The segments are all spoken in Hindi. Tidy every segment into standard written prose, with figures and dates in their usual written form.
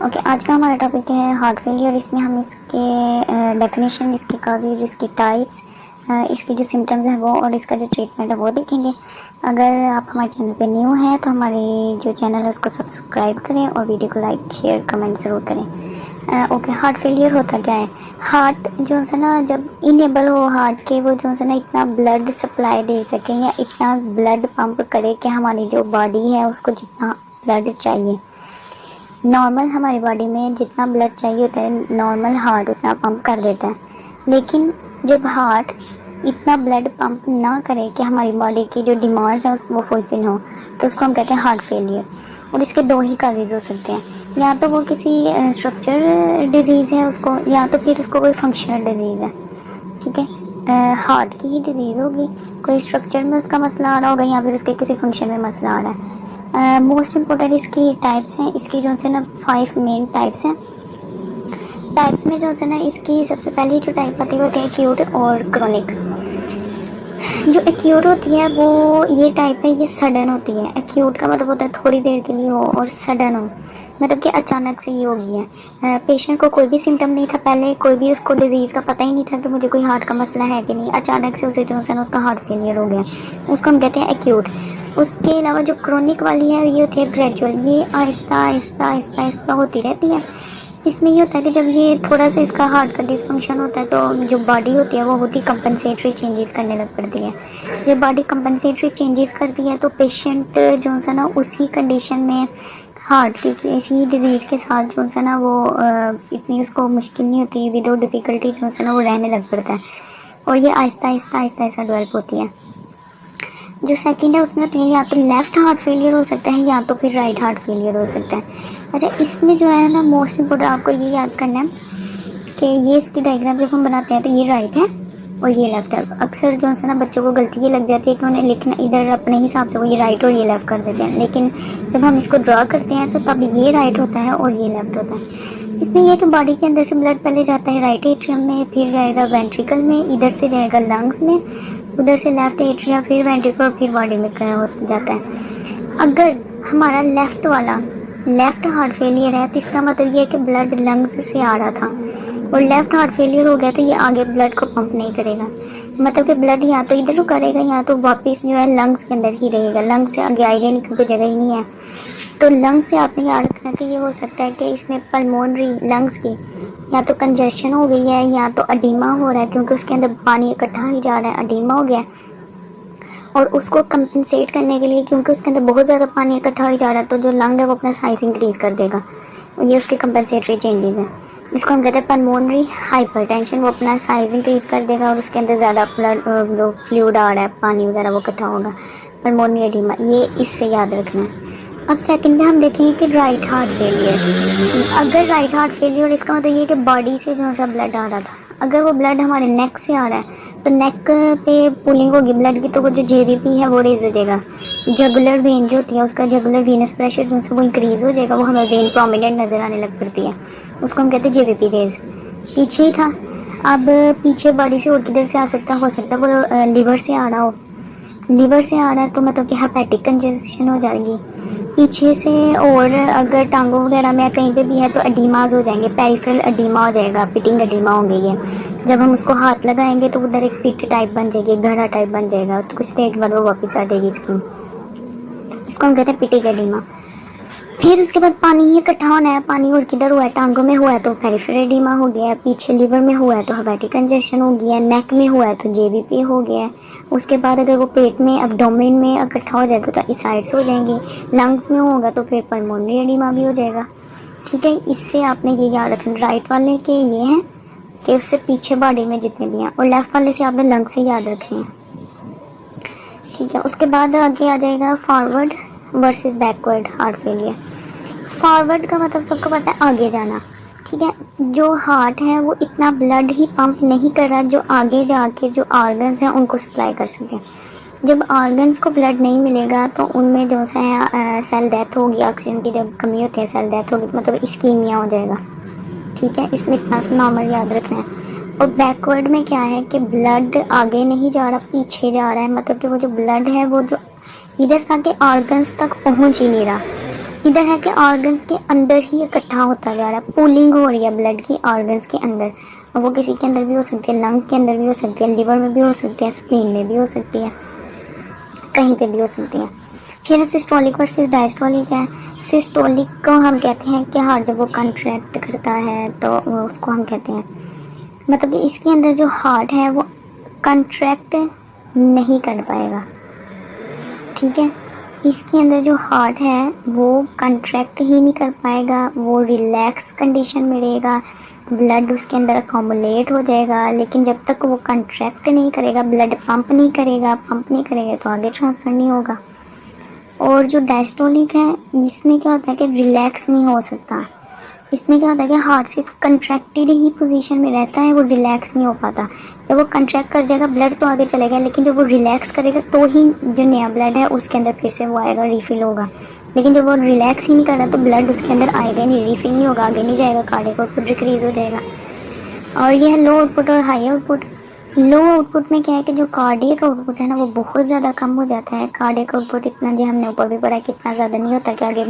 ओके, आज का हमारा टॉपिक है हार्ट फेलियर। इसमें हम इसके डेफिनेशन, इसके काजेज़, इसके टाइप्स, इसके जो सिम्टम्स हैं वो और इसका जो ट्रीटमेंट है वो देखेंगे। अगर आप हमारे चैनल पे न्यू हैं तो हमारे जो चैनल है उसको सब्सक्राइब करें और वीडियो को लाइक शेयर कमेंट ज़रूर करें। ओके, हार्ट फेलियर होता क्या है? हार्ट जो है ना, जब इनेबल हो हार्ट के वो जो है ना इतना ब्लड सप्लाई दे सके या इतना ब्लड पंप करे कि हमारी जो बॉडी है उसको जितना ब्लड चाहिए, नॉर्मल हमारी बॉडी में जितना ब्लड चाहिए होता है नॉर्मल हार्ट उतना पंप कर देता है। लेकिन जब हार्ट इतना ब्लड पंप ना करे कि हमारी बॉडी की जो डिमांड्स हैं उसको वो फुलफिल हो, तो उसको हम कहते हैं हार्ट फेलियर। और इसके दो ही काजेज हो सकते हैं, या तो वो किसी स्ट्रक्चर डिजीज़ है उसको, या तो फिर उसको कोई फंक्शनल डिजीज़ है। ठीक है, हार्ट की ही डिजीज़ होगी, कोई स्ट्रक्चर में उसका मसला आ रहा होगा या फिर उसके किसी फंक्शन में मसला आ रहा है। मोस्ट इम्पोर्टेंट इसकी टाइप्स हैं, इसकी जो है ना 5 मेन टाइप्स हैं। टाइप्स में जो है ना इसकी सबसे पहली जो टाइप आती है वो है एक्यूट और क्रोनिक। जो एक्यूट होती है वो ये टाइप है, ये सडन होती है। एक्यूट का मतलब होता है थोड़ी देर के लिए हो, और सडन हो मतलब कि अचानक से ये हो गई है। पेशेंट को कोई भी सिम्टम नहीं था पहले, कोई भी उसको डिजीज़ का पता ही नहीं था कि मुझे कोई हार्ट का मसला है कि नहीं, अचानक से उसे जो है ना उसका हार्ट फेलियर हो गया, उसको हम कहते हैं एक्यूट। उसके अलावा जो क्रोनिक वाली है ये होती है ग्रेजुअल, ये आहिस्ता आहिस्ता आहिस्ता आहिस्ता होती रहती है। इसमें ये होता है कि जब ये थोड़ा सा इसका हार्ट का डिसफंक्शन होता है तो जो बॉडी होती है वो होती कंपनसेटरी चेंजेस करने लग पड़ती है। जब बॉडी कंपनसेटरी चेंजेस करती है तो पेशेंट जो है ना उसी कंडीशन में हार्ट की इसी डिज़ीज़ के साथ जो है ना वो इतनी उसको मुश्किल नहीं होती, विदाउट डिफ़िकल्टी जो है ना वो रहने लग पड़ता है, और ये आहिस्ता आहिस्ता आहिस्ता आहिस्ता डेवलप होती है। जो सेकंड है उसमें होती है या तो लेफ़्ट हार्ट फेलियर हो सकता है या तो फिर राइट हार्ट फेलियर हो सकता है। अच्छा, इसमें जो है ना मोस्ट इम्पोर्टेंट आपको ये याद करना है कि ये इसकी डायग्राम जब हम बनाते हैं तो ये राइट है और ये लेफ़्ट है। अक्सर जो है ना बच्चों को गलती ये लग जाती है कि उन्हें लिखना इधर अपने हिसाब से वो ये राइट और ये लेफ़्ट कर देते हैं, लेकिन जब हम इसको ड्रा करते हैं तो तब ये राइट होता है और ये लेफ़्ट होता है। इसमें यह है कि बॉडी के अंदर से ब्लड पहले जाता है राइट एट्रियम में, फिर जाएगा वेंट्रिकल में, इधर से जाएगा लंग्स में, उधर से लेफ्ट एट्रिया, फिर वेंट्रिकल और फिर बॉडी में हो जाता है। अगर हमारा लेफ़्ट हार्ट फेलियर है तो इसका मतलब ये है कि ब्लड लंग्स से आ रहा था और लेफ़्ट हार्ट फेलियर हो गया तो ये आगे ब्लड को पंप नहीं करेगा, मतलब कि ब्लड या तो इधर करेगा या तो वापस जो है लंग्स के अंदर ही रहेगा, लंग्स से आगे आएगा नहीं क्योंकि जगह ही नहीं है। तो लंग्स से आपने याद रखना कि ये हो सकता है कि इसमें पल्मोनरी लंग्स की या तो कंजेशन हो गई है या तो अडीमा हो रहा है, क्योंकि उसके अंदर पानी इकट्ठा ही जा रहा है, अडीमा हो गया। और उसको कंपनसेट करने के लिए, क्योंकि उसके अंदर बहुत ज़्यादा पानी इकट्ठा हो जा रहा है, तो जो लंग है वो अपना साइज इंक्रीज कर देगा, ये उसके कंपनसेटरी चेंजेस हैं। इसको हम कहते हैं पल्मोनरी हाइपरटेंशन, वो अपना साइज इंक्रीज कर देगा और उसके अंदर ज़्यादा ब्लड जो फ्लूइड आ रहा है पानी वगैरह वो इकट्ठा होगा, पल्मोनरी एडिमा, ये इससे याद रखना है। अब सेकंड में हम देखेंगे कि राइट हार्ट फेलियर। अगर राइट हार्ट फेलियर, इसका मतलब ये कि बॉडी से जो सा ब्लड आ रहा था, अगर वो ब्लड हमारे नेक से आ रहा है तो नेक पे पुलिंग होगी ब्लड की, तो वो जो जेवीपी है वो रेज हो जाएगा। जगुलर वेन जो होती है उसका जगुलर वेनस प्रेशर जो है वो इंक्रीज हो जाएगा, वो हमें वेन प्रोमिनेंट नज़र आने लग पड़ती है, उसको हम कहते हैं जेवीपी रेज। पीछे ही था, अब पीछे बॉडी से और किधर से आ सकता है, हो सकता है वो लीवर से आ रहा हो, लीवर से आ रहा है तो मतलब कि हेपेटिक कंजेशन हो जाएगी पीछे से, और अगर टांगों वगैरह में कहीं पे भी है तो एडीमाज हो जाएंगे, पेरिफेरल एडीमा हो जाएगा, पिटिंग एडीमा हो गई है। जब हम उसको हाथ लगाएंगे तो उधर एक पिट टाइप बन जाएगी, घड़ा टाइप बन जाएगा, तो कुछ देर के बाद वो वापस आ जाएगी स्किन, इसको हम कहते हैं पिटिंग एडीमा। फिर उसके बाद पानी ही इकट्ठा होना है, पानी और किधर हुआ है, टांगों में हुआ है तो पेरिफेरल एडिमा हो गया है, पीछे लीवर में हुआ है तो हेपेटिक कंजेशन हो गया है, नेक में हुआ है तो जेवीपी हो गया है। उसके बाद अगर वो पेट में एब्डोमेन में इकट्ठा हो जाएगा तो एसाइड्स हो जाएंगी, लंग्स में होगा तो फिर पल्मोनरी एडिमा भी हो जाएगा। ठीक है, इससे आपने ये याद रखना, राइट वाले के ये हैं कि उससे पीछे बॉडी में जितने भी हैं, और लेफ्ट वाले से आपने लंग से याद रखने हैं। ठीक है, उसके बाद आगे आ जाएगा forward versus backward heart failure. Forward का मतलब सबको पता है आगे जाना। ठीक है, जो हार्ट है वो इतना ब्लड ही पंप नहीं कर रहा जो आगे जाके जो ऑर्गन्स हैं उनको सप्लाई कर सके। जब ऑर्गन्स को ब्लड नहीं मिलेगा तो उनमें जो है सेल डेथ होगी, ऑक्सीजन की जब कमी होती है सेल डेथ होगी, मतलब इस्कीमिया हो जाएगा। ठीक है, इसमें इतना नॉर्मल याद रखना है। और बैकवर्ड में क्या है कि ब्लड आगे नहीं जा रहा, पीछे जा रहा है, मतलब कि वो जो ब्लड है वो जो इधर से आके ऑर्गन्स तक पहुंच ही नहीं रहा, इधर है कि ऑर्गन्स के अंदर ही इकट्ठा होता जा रहा है, पूलिंग हो रही है ब्लड की ऑर्गन्स के अंदर। और वो किसी के अंदर भी हो सकती है, लंग के अंदर भी हो सकती है, लिवर में भी हो सकती है, स्प्लीन में भी हो सकती है, कहीं पे भी हो सकती है। फिर सिस्टोलिक वर्सेस डायस्टोलिक है। सिस्टोलिक को हम कहते हैं कि हार्ट जब वो कंट्रैक्ट करता है तो उसको हम कहते हैं, मतलब कि इसके अंदर जो हार्ट है वो कंट्रैक्ट नहीं कर पाएगा, ठीक है। इसके अंदर जो हार्ट है वो कंट्रैक्ट ही नहीं कर पाएगा, वो रिलैक्स कंडीशन में रहेगा, ब्लड उसके अंदर अकोमुलेट हो जाएगा, लेकिन जब तक वो कंट्रैक्ट नहीं करेगा, ब्लड पंप नहीं करेगा तो आगे ट्रांसफ़र नहीं होगा। और जो डायस्टोलिक है इसमें क्या होता है कि रिलैक्स नहीं हो सकता। इसमें क्या होता है कि हार्ट सिर्फ कंट्रैक्टेड ही पोजीशन में रहता है, वो रिलैक्स नहीं हो पाता। जब वो कंट्रैक्ट कर जाएगा ब्लड तो आगे चलेगा, लेकिन जब वो रिलैक्स करेगा तो ही जो नया ब्लड है उसके अंदर फिर से वो आएगा, रिफिल होगा। लेकिन जब वो रिलैक्स ही नहीं कर रहा तो ब्लड उसके अंदर आएगा नहीं, रिफिल नहीं होगा, आगे नहीं जाएगा, कार्डियक आउटपुट डिक्रीज हो जाएगा। और यह लो आउटपुट और हाई आउटपुट। लो आउटपुट में क्या है कि जो कार्डियक आउटपुट है ना वो बहुत ज़्यादा कम हो जाता है। कार्डियक आउटपुट इतना, जो हमने ऊपर भी पढ़ा कि इतना ज़्यादा नहीं होता कि आगे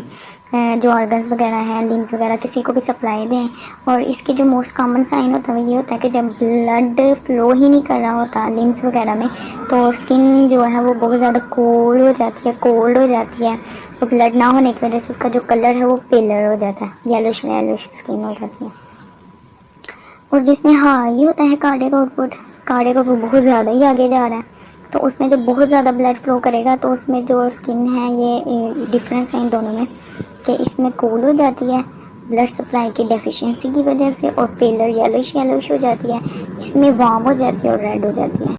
जो ऑर्गन्स वगैरह हैं, लिम्स वगैरह किसी को भी सप्लाई दें। और इसके जो मोस्ट कॉमन साइन होता है वो ये होता है कि जब ब्लड फ्लो ही नहीं कर रहा होता लिम्स वगैरह में तो स्किन जो है वो बहुत ज़्यादा कोल्ड हो जाती है। तो ब्लड ना होने की वजह से उसका जो कलर है वो पेलर हो जाता है, येलोश स्किन हो जाती है। और जिसमें हाई होता है कार्डियक आउटपुट बहुत ज़्यादा ही आगे जा रहा है, तो उसमें जब बहुत ज़्यादा ब्लड फ्लो करेगा तो उसमें जो स्किन है ये डिफरेंस है इन दोनों में कि इसमें कोल्ड हो जाती है ब्लड सप्लाई की डेफिशिएंसी की वजह से, और पेलर येलोश हो जाती है, इसमें वार्म हो जाती है और रेड हो जाती है।